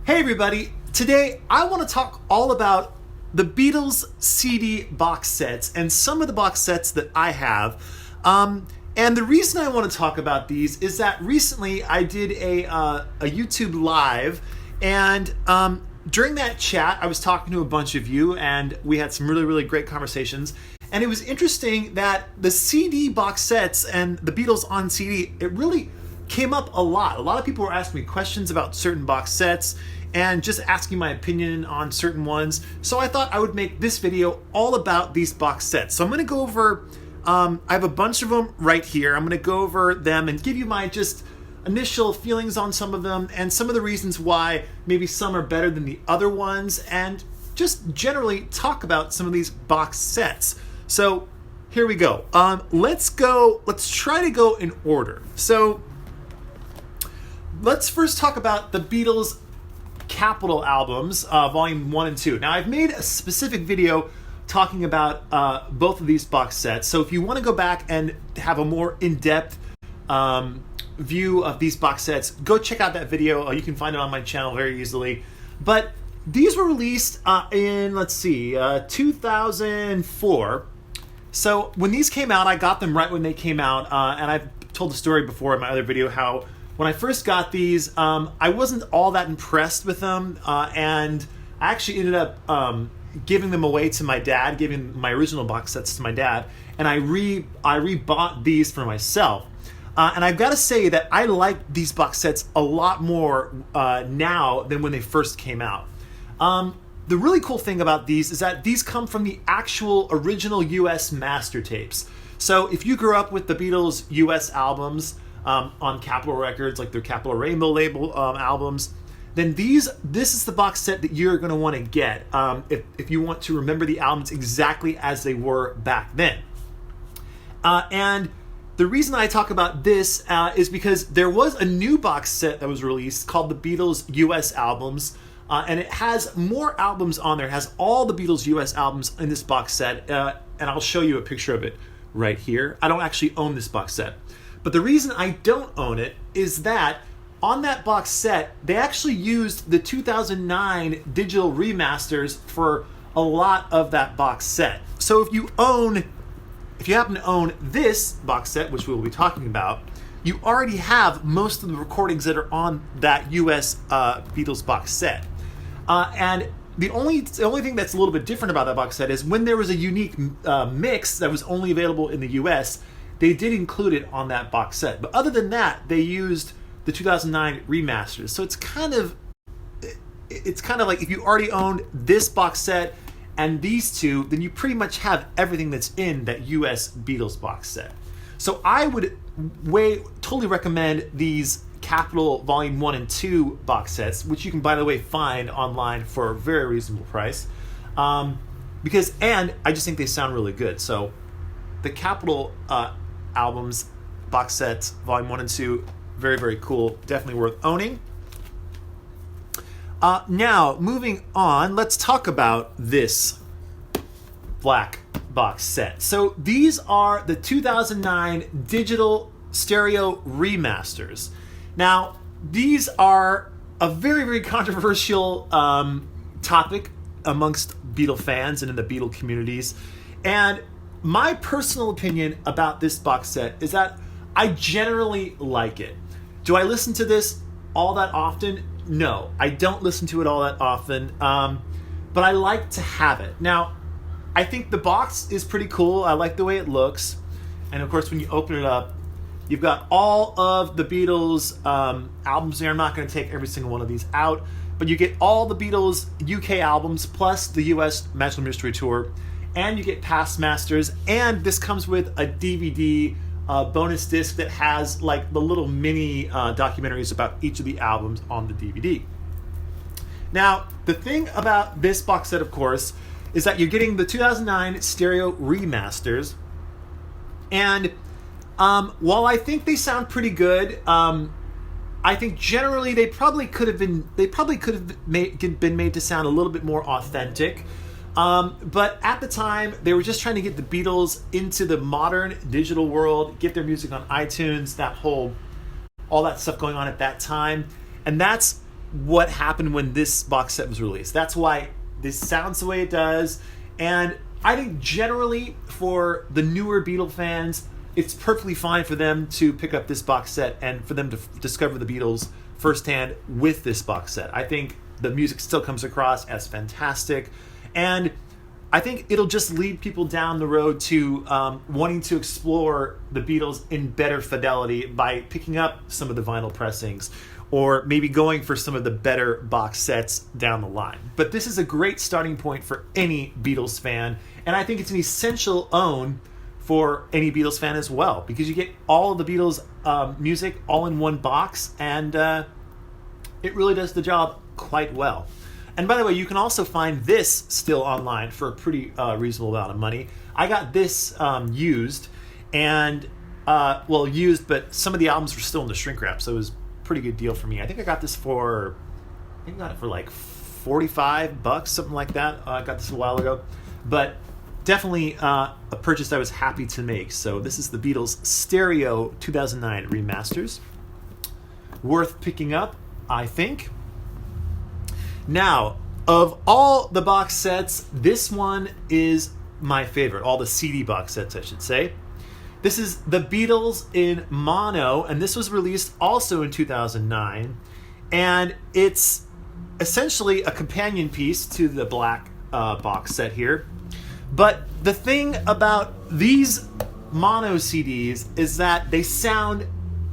Hey everybody, today I want to talk all about the Beatles CD box sets and some of the box sets that I have. And the reason I want to talk about these is that recently I did a YouTube live, and during that chat I was talking to a bunch of you and we had some really great conversations. And it was interesting that the CD box sets and the Beatles on CD, it really came up a lot. A lot of people were asking me questions about certain box sets and just asking my opinion on certain ones. So I thought I would make this video all about these box sets. So I'm going to go over, I have a bunch of them right here. I'm going to go over them and give you my just initial feelings on some of them and some of the reasons why maybe some are better than the other ones, and just generally talk about some of these box sets. So here we go. Let's try to go in order. So let's first talk about the Beatles Capitol albums, volume 1 and 2. Now I've made a specific video talking about both of these box sets. So if you want to go back and have a more in-depth view of these box sets, go check out that video. You can find it on my channel very easily. But these were released in, 2004. So when these came out, I got them right when they came out, and I've told the story before in my other video how when I first got these, I wasn't all that impressed with them, and I actually ended up giving them away to my dad, giving my original box sets to my dad, and I rebought these for myself. And I've got to say that I like these box sets a lot more now than when they first came out. The really cool thing about these is that these come from the actual original US master tapes. So if you grew up with the Beatles US albums on Capitol Records, like their Capitol Rainbow label albums, then this is the box set that you're going to want to get if you want to remember the albums exactly as they were back then. And the reason I talk about this is because there was a new box set that was released called the Beatles US albums. And it has more albums on there. It has all the Beatles US albums in this box set. And I'll show you a picture of it right here. I don't actually own this box set. But the reason I don't own it is that on that box set, they actually used the 2009 digital remasters for a lot of that box set. So if you happen to own this box set, which we'll be talking about, you already have most of the recordings that are on that US Beatles box set. And the only thing that's a little bit different about that box set is when there was a unique mix that was only available in the US, they did include it on that box set. But other than that, they used the 2009 remasters. So it's kind of like if you already owned this box set and these two, then you pretty much have everything that's in that US Beatles box set. So I would totally recommend these Capitol Volume 1 and 2 box sets, which you can, by the way, find online for a very reasonable price. And I just think they sound really good. So the Capitol albums, box sets, Volume 1 and 2, very cool. Definitely worth owning. Now, moving on, let's talk about this black box set. So these are the 2009 digital stereo remasters. Now, these are a very controversial topic amongst Beatle fans and in the Beatle communities. And my personal opinion about this box set is that I generally like it. Do I listen to this all that often? No, I don't listen to it all that often, but I like to have it. Now, I think the box is pretty cool. I like the way it looks. And of course, when you open it up, you've got all of the Beatles albums there. I'm not going to take every single one of these out, but you get all the Beatles UK albums plus the US Magical Mystery Tour, and you get past masters, and this comes with a DVD bonus disc that has like the little mini documentaries about each of the albums on the DVD. Now, the thing about this box set, of course, is that you're getting the 2009 stereo remasters, and while I think they sound pretty good, I think generally they probably could have been made to sound a little bit more authentic. But at the time, they were just trying to get the Beatles into the modern digital world, get their music on iTunes, all that stuff going on at that time. And that's what happened when this box set was released. That's why this sounds the way it does. And I think generally for the newer Beatle fans, it's perfectly fine for them to pick up this box set and for them to discover the Beatles firsthand with this box set. I think the music still comes across as fantastic, and I think it'll just lead people down the road to wanting to explore the Beatles in better fidelity by picking up some of the vinyl pressings, or maybe going for some of the better box sets down the line. But this is a great starting point for any Beatles fan, and I think it's an essential own for any Beatles fan as well, because you get all of the Beatles music all in one box, and it really does the job quite well. And by the way, you can also find this still online for a pretty reasonable amount of money. I got this used, and used, but some of the albums were still in the shrink wrap, so it was a pretty good deal for me. I think I got it for like $45, something like that. I got this a while ago, but definitely a purchase I was happy to make. So this is the Beatles Stereo 2009 remasters. Worth picking up, I think. Now, of all the box sets, this one is my favorite. All the CD box sets, I should say. This is the Beatles in mono, and this was released also in 2009. And it's essentially a companion piece to the black box set here. But the thing about these mono CDs is that they sound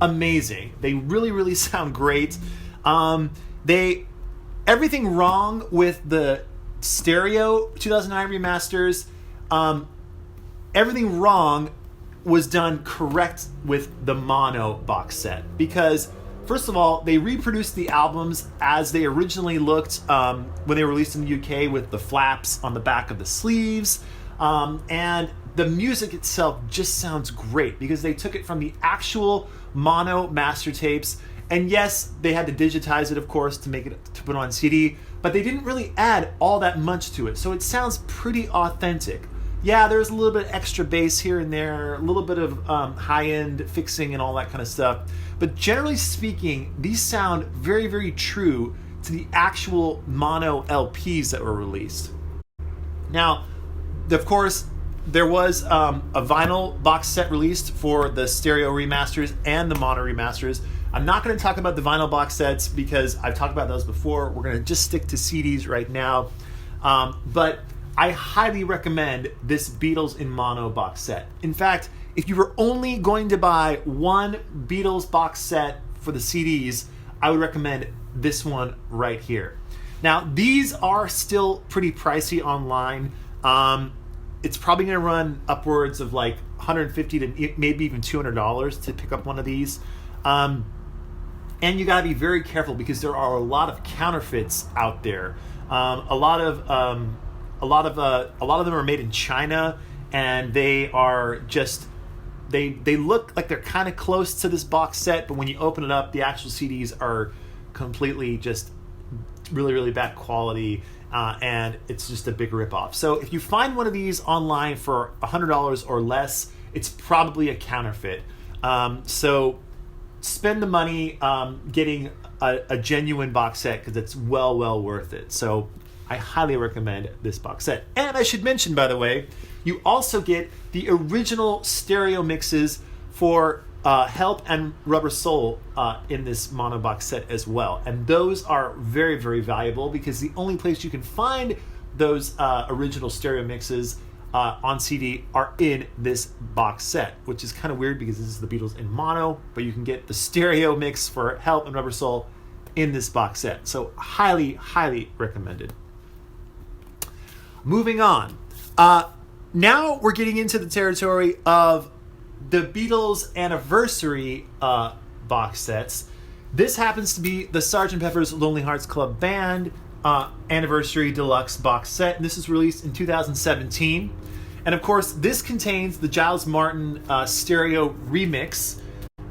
amazing. They really, really sound great. Everything wrong with the stereo 2009 remasters, everything wrong was done correct with the mono box set. Because, first of all, they reproduced the albums as they originally looked when they were released in the UK, with the flaps on the back of the sleeves. And the music itself just sounds great because they took it from the actual mono master tapes. And yes, they had to digitize it, of course, to put on CD, but they didn't really add all that much to it. So it sounds pretty authentic. Yeah, there's a little bit of extra bass here and there, a little bit of high-end fixing and all that kind of stuff. But generally speaking, these sound very, very true to the actual mono LPs that were released. Now, of course, there was a vinyl box set released for the stereo remasters and the mono remasters. I'm not going to talk about the vinyl box sets because I've talked about those before. We're going to just stick to CDs right now. But I highly recommend this Beatles in mono box set. In fact, if you were only going to buy one Beatles box set for the CDs, I would recommend this one right here. Now, these are still pretty pricey online. It's probably going to run upwards of like $150 to maybe even $200 to pick up one of these. And you got to be very careful because there are a lot of counterfeits out there. A lot of them are made in China, and they are just they look like they're kind of close to this box set, but when you open it up, the actual CDs are completely just really, really bad quality, and it's just a big ripoff. So if you find one of these online for $100 or less, it's probably a counterfeit. So spend the money getting a genuine box set because it's well worth it. So I highly recommend this box set. And I should mention, by the way, you also get the original stereo mixes for Help and Rubber Soul in this mono box set as well. And those are very, very valuable because the only place you can find those original stereo mixes on CD are in this box set, which is kind of weird because this is the Beatles in mono, but you can get the stereo mix for Help and Rubber Soul in this box set. So highly, highly recommended. Moving on. Now we're getting into the territory of the Beatles anniversary box sets. This happens to be the Sgt. Pepper's Lonely Hearts Club Band Anniversary Deluxe Box Set. And this is released in 2017. And of course, this contains the Giles Martin stereo remix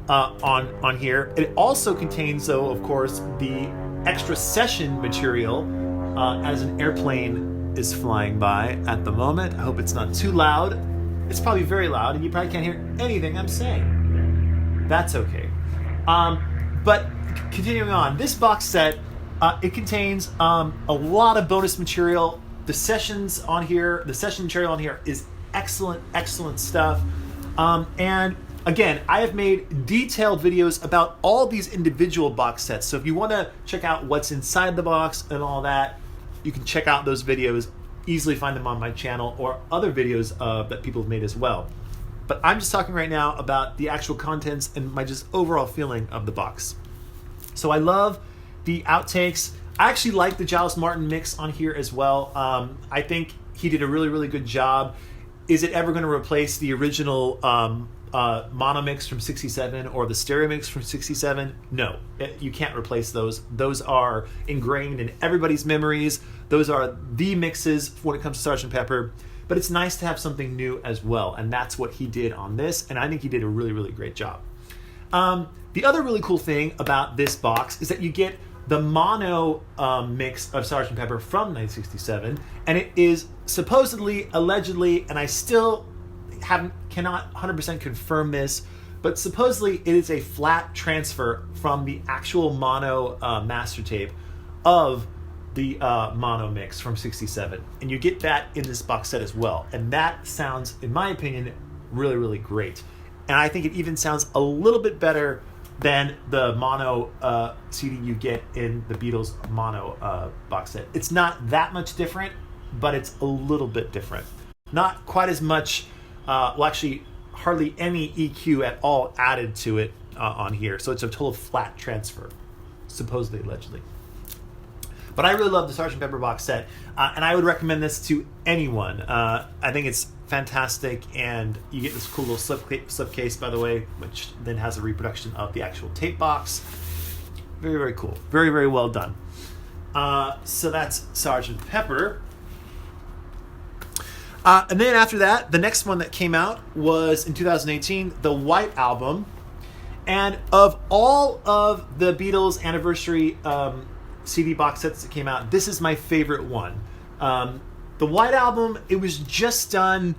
on here. It also contains, though, of course, the extra session material as an airplane is flying by at the moment. I hope it's not too loud. It's probably very loud, and you probably can't hear anything I'm saying. That's okay. But continuing on, this box set It contains a lot of bonus material. The sessions on here, the session material on here is excellent, excellent stuff. And again, I have made detailed videos about all these individual box sets. So if you want to check out what's inside the box and all that, you can check out those videos. Easily find them on my channel or other videos that people have made as well. But I'm just talking right now about the actual contents and my just overall feeling of the box. So I love the outtakes. I actually like the Giles Martin mix on here as well. I think he did a really, really good job. Is it ever going to replace the original mono mix from '67 or the stereo mix from '67? No, you can't replace those. Those are ingrained in everybody's memories. Those are the mixes when it comes to Sgt. Pepper. But it's nice to have something new as well, and that's what he did on this, and I think he did a really, really great job. The other really cool thing about this box is that you get the mono mix of Sgt. Pepper from 1967, and it is supposedly, allegedly, and I still cannot 100% confirm this, but supposedly it is a flat transfer from the actual mono master tape of the mono mix from '67, and you get that in this box set as well, and that sounds, in my opinion, really, really great. And I think it even sounds a little bit better than the mono CD you get in the Beatles mono box set. It's not that much different, but it's a little bit different. Not quite as much, well, actually hardly any EQ at all added to it on here, so it's a total flat transfer, supposedly, allegedly. But I really love the Sgt. Pepper box set, and I would recommend this to anyone. I think it's fantastic, and you get this cool little slipcase, by the way, which then has a reproduction of the actual tape box. Very, very cool. Very, very well done. So that's Sgt. Pepper. And then after that, the next one that came out was in 2018, the White Album. And of all of the Beatles anniversary CD box sets that came out, this is my favorite one. The White Album, it was just done,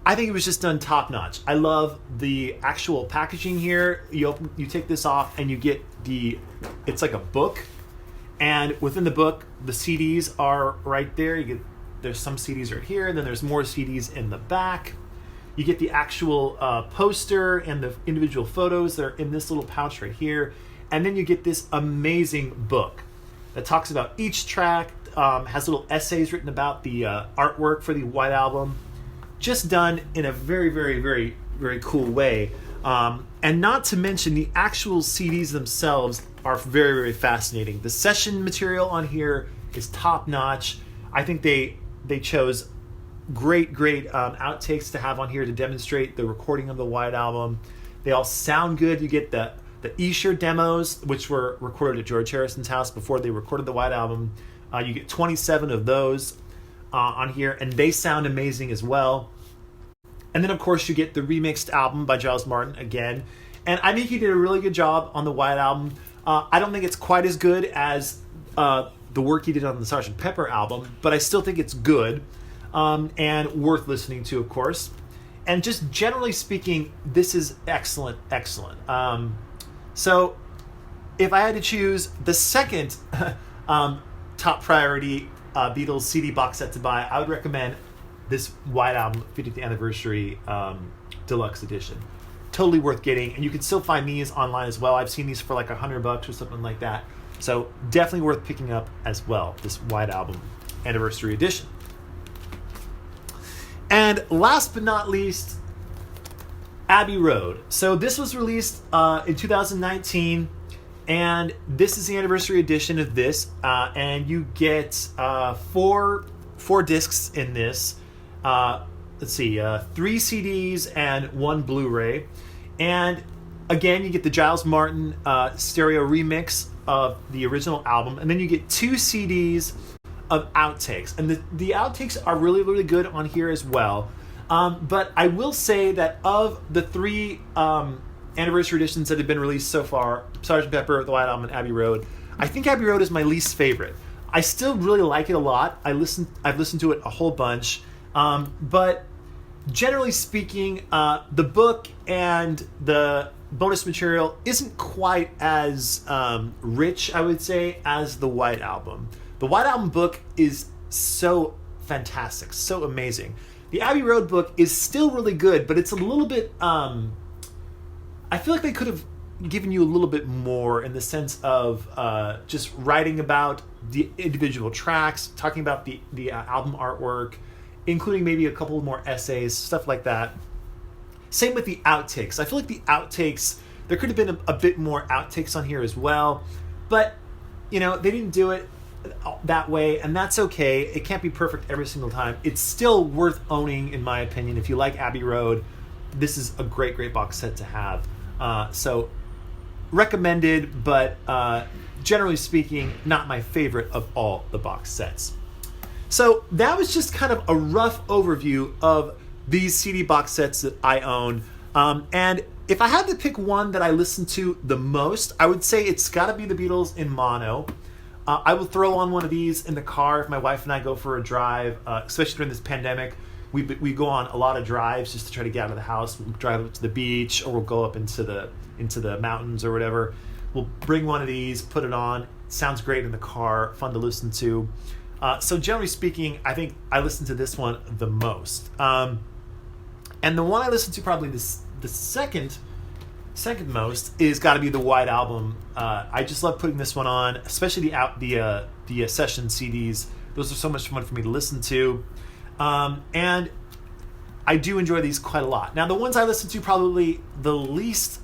I think it was just done top notch. I love the actual packaging here. You take this off and you get it's like a book, and within the book, the CDs are right there. There's some CDs right here, and then there's more CDs in the back. You get the actual poster and the individual photos that are in this little pouch right here. And then you get this amazing book that talks about each track, has little essays written about the artwork for the White Album, just done in a very, very, very, very cool way. And not to mention, the actual CDs themselves are very, very fascinating. The session material on here is top-notch. I think they chose great outtakes to have on here to demonstrate the recording of the White Album. They all sound good. You get the Esher demos, which were recorded at George Harrison's house before they recorded the White Album. You get 27 of those on here, and they sound amazing as well. And then, of course, you get the remixed album by Giles Martin again. And I think he did a really good job on the White Album. I don't think it's quite as good as the work he did on the Sgt. Pepper album, but I still think it's good and worth listening to, of course. And just generally speaking, this is excellent. So if I had to choose the second top priority Beatles CD box set to buy, I would recommend this White Album 50th Anniversary Deluxe Edition. Totally worth getting, and you can still find these online as well. I've seen these for like $100 or something like that. So definitely worth picking up as well, this White Album Anniversary Edition. And last but not least, Abbey Road. So this was released in 2019, and this is the anniversary edition of this, and you get four discs in this. Let's see, 3 CDs and 1 Blu-ray. And again, you get the Giles Martin stereo remix of the original album, and then you get 2 CDs of outtakes. And the outtakes are really, really good on here as well. But I will say that of the 3 anniversary editions that have been released so far, Sgt. Pepper, The White Album, and Abbey Road, I think Abbey Road is my least favorite. I still really like it a lot. I've listened to it a whole bunch. But generally speaking, the book and the bonus material isn't quite as rich, I would say, as the White Album. The White Album book is so fantastic, so amazing. The Abbey Road book is still really good, but it's a little bit, I feel like they could have given you a little bit more in the sense of just writing about the individual tracks, talking about the album artwork, including maybe a couple more essays, stuff like that. Same with the outtakes. I feel like the outtakes, there could have been a bit more outtakes on here as well, but they didn't do it that way, and that's okay. It can't be perfect every single time. It's still worth owning, in my opinion. If you like Abbey Road, this is a great box set to have. So recommended, but generally speaking, not my favorite of all the box sets. So that was just kind of a rough overview of these CD box sets that I own. And if I had to pick one that I listen to the most, I would say it's got to be the Beatles in mono. I will throw on one of these in the car if my wife and I go for a drive, especially during this pandemic. We go on a lot of drives just to try to get out of the house. We'll drive up to the beach, or we'll go up into the mountains or whatever. We'll bring one of these, put it on. Sounds great in the car, fun to listen to. So generally speaking, I think I listen to this one the most. And the one I listen to probably the second most is got to be the White Album. I just love putting this one on, especially the session CDs. Those are so much fun for me to listen to. And I do enjoy these quite a lot. Now, the ones I listen to probably the least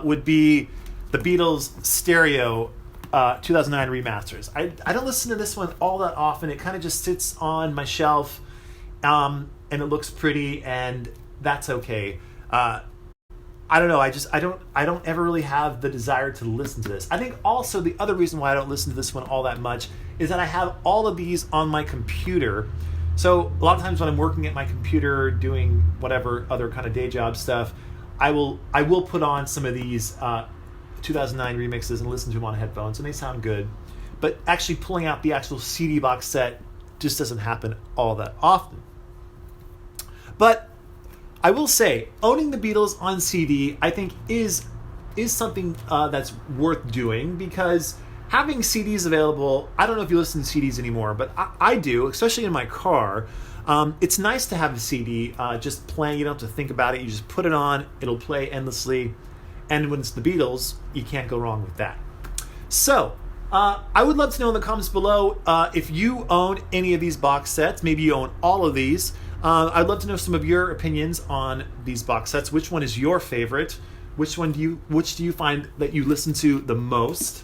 would be the Beatles stereo 2009 remasters. I don't listen to this one all that often. It kind of just sits on my shelf, and it looks pretty, and that's okay. I don't know. I don't ever really have the desire to listen to this. I think also the other reason why I don't listen to this one all that much is that I have all of these on my computer. So a lot of times when I'm working at my computer doing whatever other kind of day job stuff, I will put on some of these 2009 remixes and listen to them on headphones, and they sound good. But actually pulling out the actual CD box set just doesn't happen all that often. But I will say, owning the Beatles on CD, I think is something that's worth doing, because having CDs available, I don't know if you listen to CDs anymore, but I do, especially in my car. It's nice to have a CD just playing. You don't have to think about it. You just put it on, it'll play endlessly. And when it's the Beatles, you can't go wrong with that. So, I would love to know in the comments below if you own any of these box sets. Maybe you own all of these. I'd love to know some of your opinions on these box sets. Which one is your favorite? Which do you find that you listen to the most?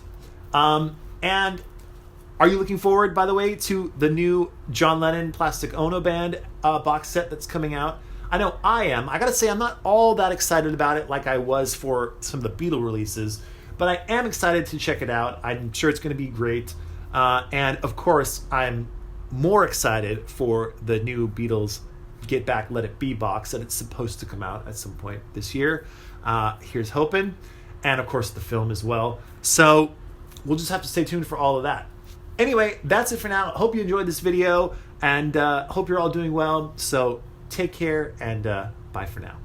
And are you looking forward, by the way, to the new John Lennon Plastic Ono Band box set that's coming out? I know I am. I gotta say, I'm not all that excited about it like I was for some of the Beatle releases, but I am excited to check it out. I'm sure it's going to be great. And of course, I'm more excited for the new Beatles Get Back, Let It Be box that it's supposed to come out at some point this year. Here's hoping. And of course, the film as well. So we'll just have to stay tuned for all of that. Anyway, that's it for now. Hope you enjoyed this video, and hope you're all doing well. So take care, and bye for now.